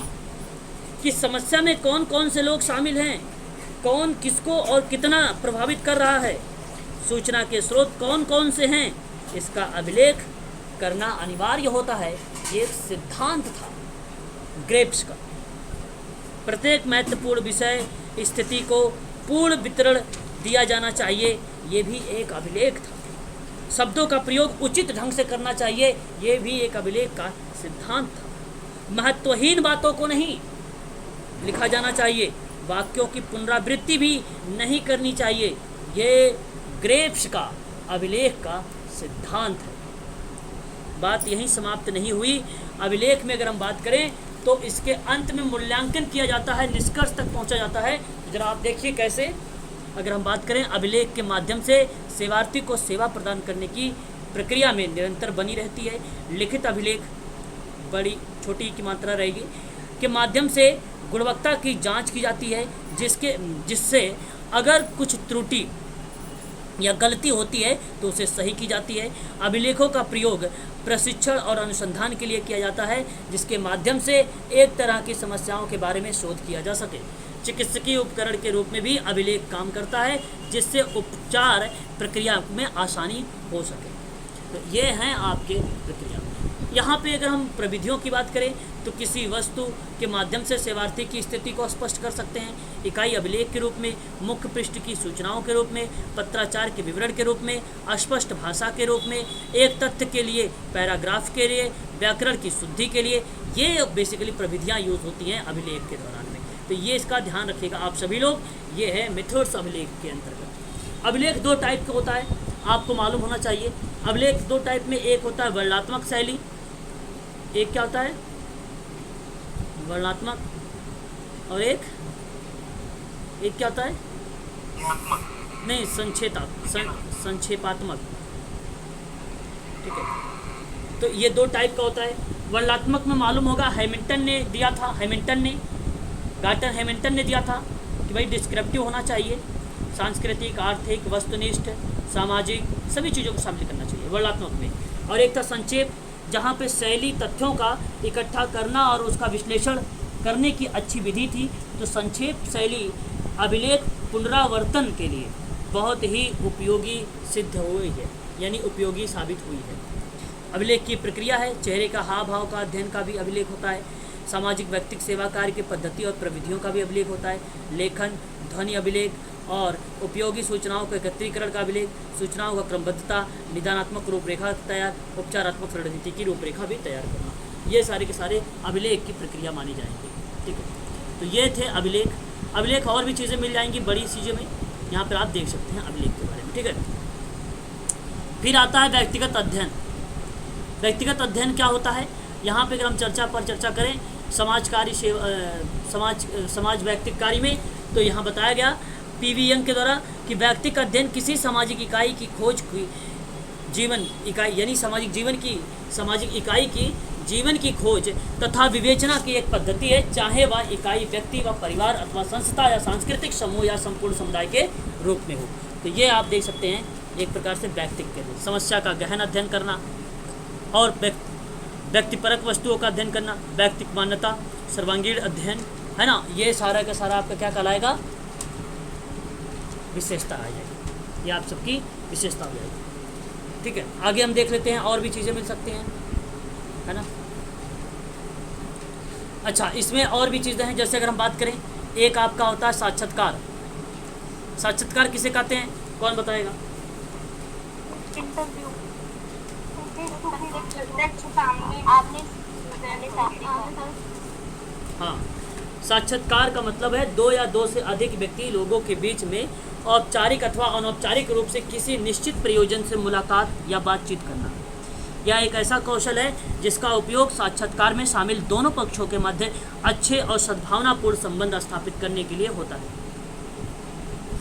कि समस्या में कौन कौन से लोग शामिल हैं, कौन किसको और कितना प्रभावित कर रहा है, सूचना के स्रोत कौन कौन से हैं, इसका अभिलेख करना अनिवार्य होता है। ये एक सिद्धांत था ग्रेप्स का। प्रत्येक महत्वपूर्ण विषय स्थिति को पूर्ण वितरण दिया जाना चाहिए, ये भी एक अभिलेख था। शब्दों का प्रयोग उचित ढंग से करना चाहिए, ये भी एक अभिलेख का सिद्धांत था। महत्वहीन बातों को नहीं लिखा जाना चाहिए, वाक्यों की पुनरावृत्ति भी नहीं करनी चाहिए, ये ग्रेप्स का अभिलेख का सिद्धांत है। बात यहीं समाप्त नहीं हुई। अभिलेख में अगर हम बात करें तो इसके अंत में मूल्यांकन किया जाता है, निष्कर्ष तक पहुंचा जाता है। जरा आप देखिए कैसे। अगर हम बात करें अभिलेख के माध्यम से सेवार्थी को सेवा प्रदान करने की प्रक्रिया में निरंतर बनी रहती है। लिखित अभिलेख बड़ी छोटी की मात्रा रहेगी के माध्यम से गुणवत्ता की जांच की जाती है, जिससे अगर कुछ त्रुटि या गलती होती है तो उसे सही की जाती है। अभिलेखों का प्रयोग प्रशिक्षण और अनुसंधान के लिए किया जाता है, जिसके माध्यम से एक तरह की समस्याओं के बारे में शोध किया जा सके। चिकित्सकीय उपकरण के रूप में भी अभिलेख काम करता है, जिससे उपचार प्रक्रिया में आसानी हो सके। तो ये हैं आपके प्रक्रिया। यहाँ पे अगर हम प्रविधियों की बात करें तो किसी वस्तु के माध्यम से सेवार्थी की स्थिति को स्पष्ट कर सकते हैं। इकाई अभिलेख के रूप में, मुख्य पृष्ठ की सूचनाओं के रूप में, पत्राचार के विवरण के रूप में, अस्पष्ट भाषा के रूप में, एक तथ्य के लिए पैराग्राफ के लिए, व्याकरण की शुद्धि के लिए, ये बेसिकली प्रविधियाँ यूज होती हैं अभिलेख के दौरान में। तो ये इसका ध्यान रखिएगा आप सभी लोग। ये है मेथड्स अभिलेख के अंतर्गत। अभिलेख दो टाइप का होता है, आपको मालूम होना चाहिए। अभिलेख दो टाइप में, एक होता है वर्णनात्मक शैली, एक क्या होता है वर्णनात्मक, और एक क्या होता है नहीं संक्षेपात्मक। ठीक है, तो ये दो टाइप का होता है। वर्णनात्मक में मालूम होगा हैमिल्टन ने दिया था, गार्टन हैमिल्टन ने दिया था कि भाई डिस्क्रिप्टिव होना चाहिए, सांस्कृतिक, आर्थिक, वस्तुनिष्ठ, सामाजिक सभी चीज़ों को शामिल करना चाहिए वर्णनात्मक में। और एक था संक्षेप, जहाँ पे शैली तथ्यों का इकट्ठा करना और उसका विश्लेषण करने की अच्छी विधि थी। तो संक्षेप शैली अभिलेख पुनरावर्तन के लिए बहुत ही उपयोगी सिद्ध हुई है, यानी उपयोगी साबित हुई है। अभिलेख की प्रक्रिया है, चेहरे का हाव भाव का अध्ययन का भी अभिलेख होता है, सामाजिक व्यक्तिक सेवा कार्य की पद्धति और प्रविधियों का भी अभिलेख होता है, लेखन, ध्वनि अभिलेख और उपयोगी सूचनाओं के एकत्रीकरण का अभिलेख, सूचनाओं का क्रमबद्धता, निदानात्मक रूपरेखा तैयार, उपचारात्मक रणनीति की रूपरेखा भी तैयार करना, ये सारे के सारे अभिलेख की प्रक्रिया मानी जाएंगी। ठीक है, तो ये थे अभिलेख। अभिलेख और भी चीज़ें मिल जाएंगी बड़ी चीज़ों में, यहाँ पर आप देख सकते हैं अभिलेख के बारे में। ठीक है, फिर आता है व्यक्तिगत अध्ययन। व्यक्तिगत अध्ययन क्या होता है? यहाँ पे अगर हम चर्चा करें समाज व्यक्तिक कार्य में, तो यहाँ बताया गया पीवी यंग के द्वारा कि व्यक्तिक अध्ययन किसी सामाजिक इकाई की खोज की जीवन इकाई यानी सामाजिक इकाई की जीवन की खोज तथा विवेचना की एक पद्धति है, चाहे वह इकाई व्यक्ति व परिवार अथवा संस्था या सांस्कृतिक समूह या संपूर्ण समुदाय के रूप में हो। तो ये आप देख सकते हैं एक प्रकार से व्यक्तित्व के लिए समस्या का गहन अध्ययन करना और व्यक्तिपरक वस्तुओं का अध्ययन करना, व्यक्तिक मान्यता, सर्वांगीण अध्ययन, है ना, ये सारा का सारा आपका क्या कहलाएगा, विशेषता आ जाएगी, ये आप सबकी विशेषता हो जाएगी। ठीक है, आगे हम देख लेते हैं और भी चीज़ें मिल सकती हैं, है ना। अच्छा, इसमें और भी चीज़ें हैं, जैसे अगर हम बात करें, एक आपका होता है साक्षात्कार। साक्षात्कार किसे कहते हैं, कौन बताएगा? इंटरव्यू आपने हाँ, साक्षात्कार का मतलब है दो या दो से अधिक व्यक्ति लोगों के बीच में औपचारिक अथवा अनौपचारिक रूप से किसी निश्चित प्रयोजन से मुलाकात या बातचीत करना। यह एक ऐसा कौशल है जिसका उपयोग साक्षात्कार में शामिल दोनों पक्षों के मध्य अच्छे और सद्भावनापूर्ण संबंध स्थापित करने के लिए होता है।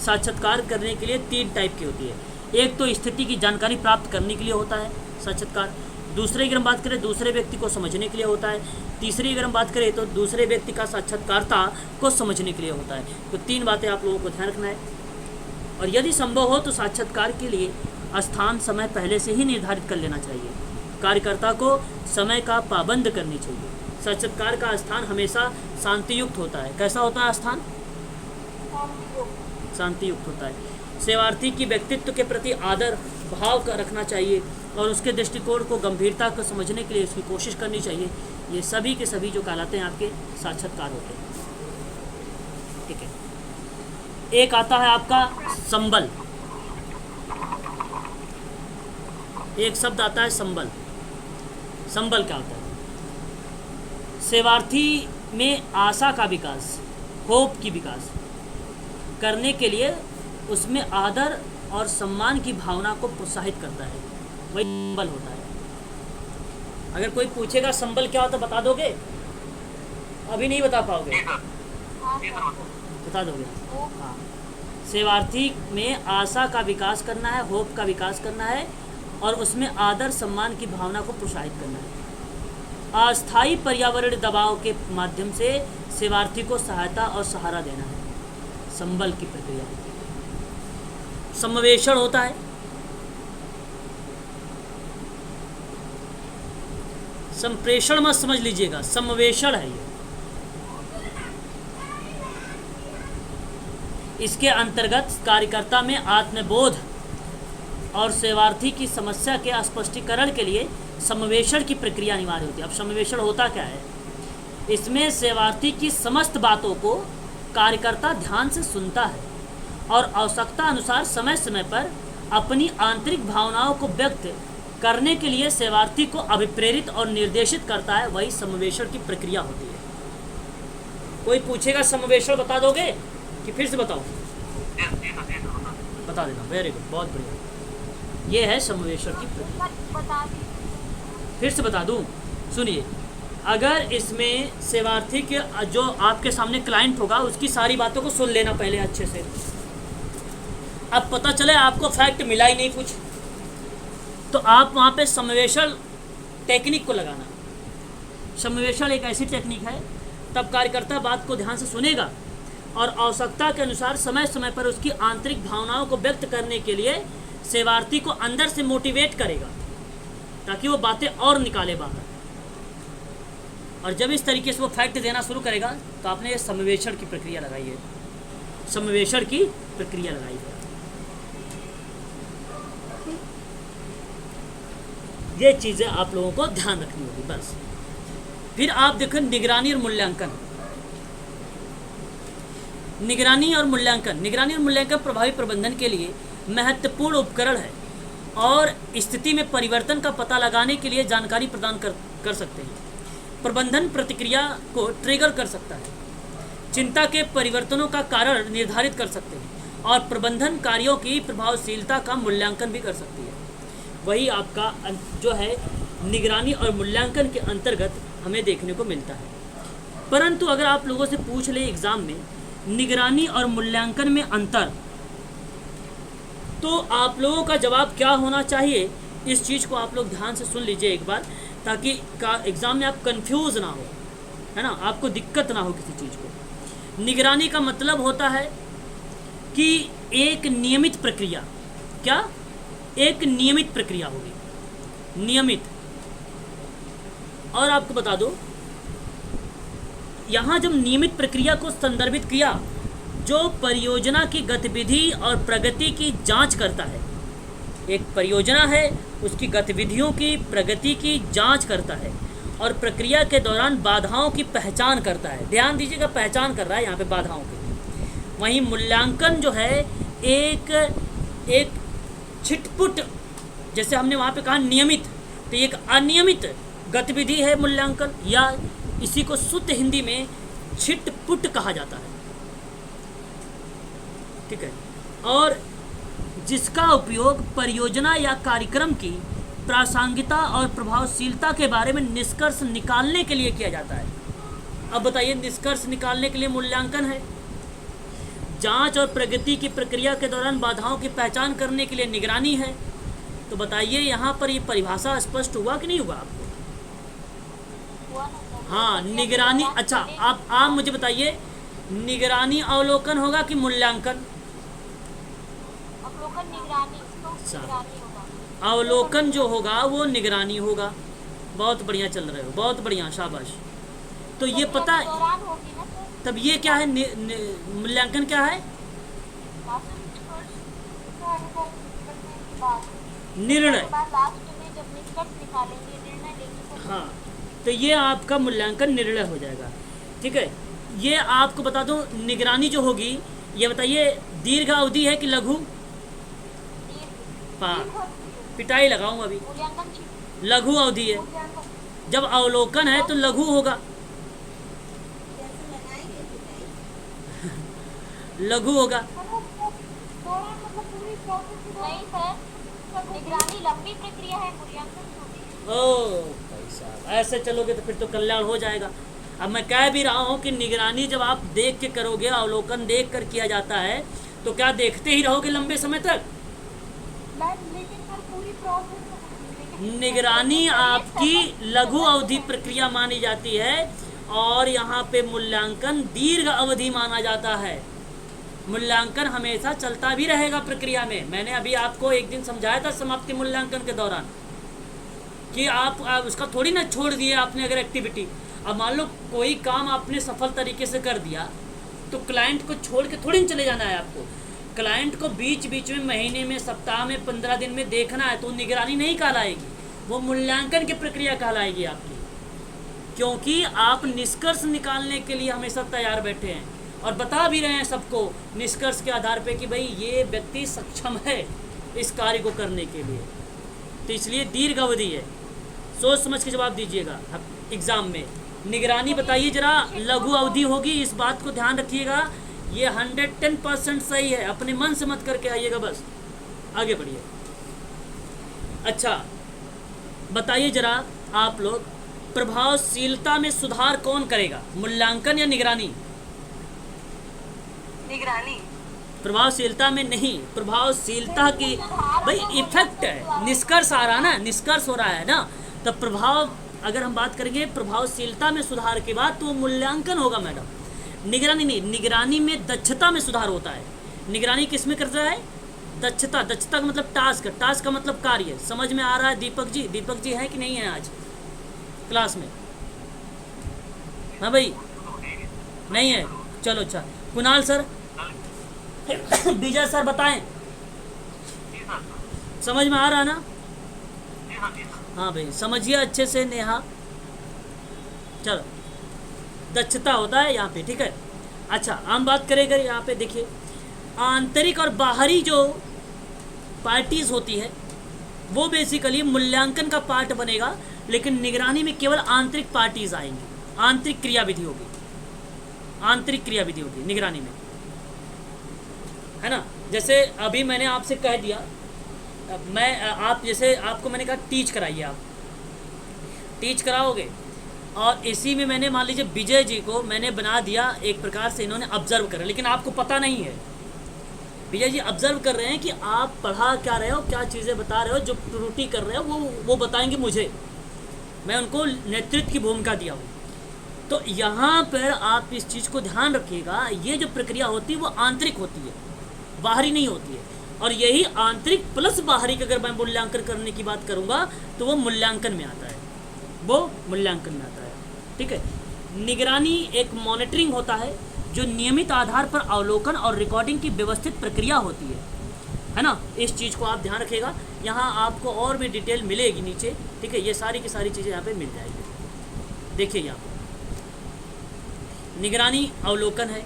साक्षात्कार करने के लिए 3 टाइप की होती है। एक तो स्थिति की जानकारी प्राप्त करने के लिए होता है साक्षात्कार, दूसरे अगर हम बात करें दूसरे व्यक्ति को समझने के लिए होता है, तीसरी अगर हम बात करें तो दूसरे व्यक्ति का साक्षात्कारता को समझने के लिए होता है। तो 3 बातें आप लोगों को ध्यान रखना है। और यदि संभव हो तो साक्षात्कार के लिए स्थान समय पहले से ही निर्धारित कर लेना चाहिए। कार्यकर्ता को समय का पाबंद करनी चाहिए। साक्षात्कार का स्थान हमेशा शांतियुक्त होता है। कैसा होता है स्थान? शांतियुक्त होता है। सेवार्थी की व्यक्तित्व के प्रति आदर भाव का रखना चाहिए और उसके दृष्टिकोण को गंभीरता को समझने के लिए उसकी कोशिश करनी चाहिए। ये सभी के सभी जो कहलाते हैं आपके साक्षात्कार होते हैं। ठीक है, एक आता है आपका संबल। एक शब्द आता है संबल। संबल क्या होता है? सेवार्थी में आशा का विकास, होप की विकास करने के लिए उसमें आदर और सम्मान की भावना को प्रोत्साहित करता है, वही संबल होता है। अगर कोई पूछेगा संबल क्या होता है, बता दोगे? अभी नहीं बता पाओगे, बता दोगे? हाँ, सेवार्थी में आशा का विकास करना है, होप का विकास करना है और उसमें आदर सम्मान की भावना को प्रोत्साहित करना है। अस्थायी पर्यावरण दबाव के माध्यम से सेवार्थी को सहायता और सहारा देना है, संबल की प्रक्रिया। समावेशन होता है, संप्रेषण मत समझ लीजिएगा, समावेशन है ये। इसके अंतर्गत कार्यकर्ता में आत्मबोध और सेवार्थी की समस्या के स्पष्टीकरण के लिए समावेशन की प्रक्रिया अनिवार्य होती है। अब समावेशन होता क्या है? इसमें सेवार्थी की समस्त बातों को कार्यकर्ता ध्यान से सुनता है और आवश्यकता अनुसार समय समय पर अपनी आंतरिक भावनाओं को व्यक्त करने के लिए सेवार्थी को अभिप्रेरित और निर्देशित करता है, वही समावेशन की प्रक्रिया होती है। कोई पूछेगा समावेशन बता दोगे कि फिर से बताओ? बता देना, वेरी गुड, बहुत बढ़िया। ये है समावेशन की प्रक्रिया। फिर से बता दूं, सुनिए। अगर इसमें सेवार्थी के जो आपके सामने क्लाइंट होगा उसकी सारी बातों को सुन लेना पहले अच्छे से। अब पता चले आपको फैक्ट मिला ही नहीं कुछ, तो आप वहाँ पे समावेशन टेक्निक को लगाना। समावेशन एक ऐसी टेक्निक है, तब कार्यकर्ता बात को ध्यान से सुनेगा और आवश्यकता के अनुसार समय समय पर उसकी आंतरिक भावनाओं को व्यक्त करने के लिए सेवार्थी को अंदर से मोटिवेट करेगा ताकि वो बातें और निकाले बाहर। और जब इस तरीके से वो फैक्ट देना शुरू करेगा तो आपने ये समावेशन की प्रक्रिया लगाई है, समावेशन की प्रक्रिया लगाई है। ये चीज़ें आप लोगों को ध्यान रखनी होगी बस। फिर आप देखें निगरानी और मूल्यांकन। निगरानी और मूल्यांकन प्रभावी प्रबंधन के लिए महत्वपूर्ण उपकरण है और स्थिति में परिवर्तन का पता लगाने के लिए जानकारी प्रदान कर सकते हैं। प्रबंधन प्रतिक्रिया को ट्रिगर कर सकता है, चिंता के परिवर्तनों का कारण निर्धारित कर सकते हैं और प्रबंधन कार्यों की प्रभावशीलता का मूल्यांकन भी कर सकती है। वही आपका जो है निगरानी और मूल्यांकन के अंतर्गत हमें देखने को मिलता है। परंतु अगर आप लोगों से पूछ ले एग्ज़ाम में निगरानी और मूल्यांकन में अंतर, तो आप लोगों का जवाब क्या होना चाहिए, इस चीज़ को आप लोग ध्यान से सुन लीजिए एक बार, ताकि एग्ज़ाम में आप कंफ्यूज ना हो, है ना, आपको दिक्कत ना हो किसी चीज़ को। निगरानी का मतलब होता है कि एक नियमित प्रक्रिया, क्या एक नियमित प्रक्रिया होगी, नियमित। और आपको बता दो यहाँ जब नियमित प्रक्रिया को संदर्भित किया, जो परियोजना की गतिविधि और प्रगति की जांच करता है, एक परियोजना है उसकी गतिविधियों की प्रगति की जांच करता है और प्रक्रिया के दौरान बाधाओं की पहचान करता है। ध्यान दीजिएगा, पहचान कर रहा है यहाँ पे बाधाओं की। वहीं मूल्यांकन जो है एक छिटपुट, जैसे हमने वहाँ पे कहा नियमित, तो एक अनियमित गतिविधि है मूल्यांकन, या इसी को शुद्ध हिंदी में छिटपुट कहा जाता है, ठीक है। और जिसका उपयोग परियोजना या कार्यक्रम की प्रासंगिकता और प्रभावशीलता के बारे में निष्कर्ष निकालने के लिए किया जाता है। अब बताइए, निष्कर्ष निकालने के लिए मूल्यांकन है, जांच और प्रगति की प्रक्रिया के दौरान बाधाओं की पहचान करने के लिए निगरानी है। तो बताइए यहाँ पर ये परिभाषा स्पष्ट हुआ कि नहीं हुआ आपको? हाँ, निगरानी। अच्छा, आप मुझे बताइए, निगरानी अवलोकन होगा कि मूल्यांकन? अवलोकन निगरानी, निगरानी होगा। अवलोकन जो होगा वो निगरानी होगा। बहुत बढ़िया चल रहे हो, बहुत बढ़िया, शाबाश। तो ये पता है, दौरान होगी ना सर? तब ये क्या है, मूल्यांकन क्या है? निर्णय। लास्ट में जब निष्कर्ष निकालेंगे, निर्णय लेंगे तो हाँ, तो ये आपका मूल्यांकन निर्णय हो जाएगा, ठीक है। ये आपको बता दूं, निगरानी जो होगी, ये बताइए दीर्घ अवधि है कि लघु? पिटाई लगाऊंगा अभी। मूल्यांकन लघु अवधि है। जब अवलोकन है तो लघु होगा, लघु होगा। नहीं सर, निगरानी लंबी प्रक्रिया है, मूल्यांकन छोटी है। ओ भाई साहब, ऐसे चलोगे तो फिर तो कल्याण हो जाएगा। अब मैं कह भी रहा हूँ कि निगरानी जब आप देख के करोगे, अवलोकन देख कर किया जाता है, तो क्या देखते ही रहोगे लंबे समय तक? लेकिन सर पूरी प्रोसेस, निगरानी आपकी लघु अवधि प्रक्रिया मानी जाती है और यहाँ पे मूल्यांकन दीर्घ अवधि माना जाता है। मूल्यांकन हमेशा चलता भी रहेगा प्रक्रिया में। मैंने अभी आपको एक दिन समझाया था समाप्ति मूल्यांकन के दौरान कि आप उसका थोड़ी ना छोड़ दिए आपने अगर एक्टिविटी। अब मान लो कोई काम आपने सफल तरीके से कर दिया तो क्लाइंट को छोड़ के थोड़ी ना चले जाना है आपको। क्लाइंट को बीच बीच में, महीने में, सप्ताह में, 15 दिन में देखना है, तो निगरानी नहीं कहलाएगी, वो मूल्यांकन की प्रक्रिया कहलाएगी आपकी, क्योंकि आप निष्कर्ष निकालने के लिए हमेशा तैयार बैठे हैं और बता भी रहे हैं सबको निष्कर्ष के आधार पे कि भाई ये व्यक्ति सक्षम है इस कार्य को करने के लिए। तो इसलिए दीर्घ अवधि है, सोच समझ के जवाब दीजिएगा एग्जाम में। निगरानी बताइए जरा, लघु अवधि होगी, इस बात को ध्यान रखिएगा। ये 110% सही है, अपने मन से मत करके आइएगा, बस आगे बढ़िए। अच्छा बताइए जरा आप लोग, प्रभावशीलता में सुधार कौन करेगा, मूल्यांकन या निगरानी? निगरानी। प्रभावशीलता में नहीं, प्रभावशीलता की भाई इफेक्ट है, निष्कर्ष आ रहा ना, निष्कर्ष हो रहा है ना, तब प्रभाव, अगर हम बात करेंगे प्रभावशीलता में सुधार के बाद तो मूल्यांकन होगा मैडम, निगरानी नहीं। निगरानी में दक्षता में सुधार होता है। निगरानी किस में करता है? दक्षता। दक्षता का मतलब टास्क, टास्क का मतलब कार्य। समझ में आ रहा है दीपक जी? दीपक जी है कि नहीं है आज क्लास में? हाँ भाई, नहीं है, चलो अच्छा। कुणाल सर, विजय सर बताएं, समझ में आ रहा ना? हाँ भाई, समझिए अच्छे से। नेहा, चलो, दक्षता होता है यहाँ पे, ठीक है। अच्छा, हम बात करेंगे यहाँ पे, देखिए आंतरिक और बाहरी जो पार्टीज होती है वो बेसिकली मूल्यांकन का पार्ट बनेगा, लेकिन निगरानी में केवल आंतरिक पार्टीज आएंगी, आंतरिक क्रियाविधि होगी, आंतरिक क्रियाविधि होगी निगरानी में, है ना। जैसे अभी मैंने आपसे कह दिया, मैं आप जैसे आपको मैंने कहा टीच कराइए, आप टीच कराओगे, और इसी में मैंने मान लीजिए विजय जी को मैंने बना दिया एक प्रकार से, इन्होंने ऑब्जर्व करा, लेकिन आपको पता नहीं है। विजय जी ऑब्जर्व कर रहे हैं कि आप पढ़ा क्या रहे हो, क्या चीज़ें बता रहे हो, जो त्रुटि कर रहे हो वो बताएंगे मुझे, मैं उनको नेतृत्व की भूमिका दिया हूँ। तो यहाँ पर आप इस चीज़ को ध्यान रखिएगा, ये जो प्रक्रिया होती है वो आंतरिक होती है, बाहरी नहीं होती है। और यही आंतरिक प्लस बाहरी का अगर मैं मूल्यांकन करने की बात करूँगा तो वो मूल्यांकन में आता है, वो मूल्यांकन में आता है। ठीक है, निगरानी एक मॉनिटरिंग होता है जो नियमित आधार पर अवलोकन और रिकॉर्डिंग की व्यवस्थित प्रक्रिया होती है ना। इस चीज़ को आप ध्यान रखिएगा, यहाँ आपको और भी डिटेल मिलेगी नीचे। ठीक है, ये सारी की सारी चीज़ें यहाँ पे मिल जाएगी। देखिए यहाँ पर निगरानी अवलोकन है,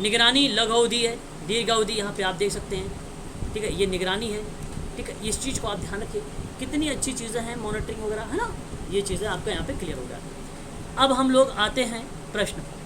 निगरानी लघु अवधि है, दीर्घ अवधि यहाँ पे आप देख सकते हैं। ठीक है, ये निगरानी है। ठीक है, इस चीज़ को आप ध्यान रखिए, कितनी अच्छी चीज़ें हैं मॉनिटरिंग वगैरह, है ना। ये चीज़ें आपको यहाँ पे क्लियर हो गया। अब हम लोग आते हैं प्रश्न पर।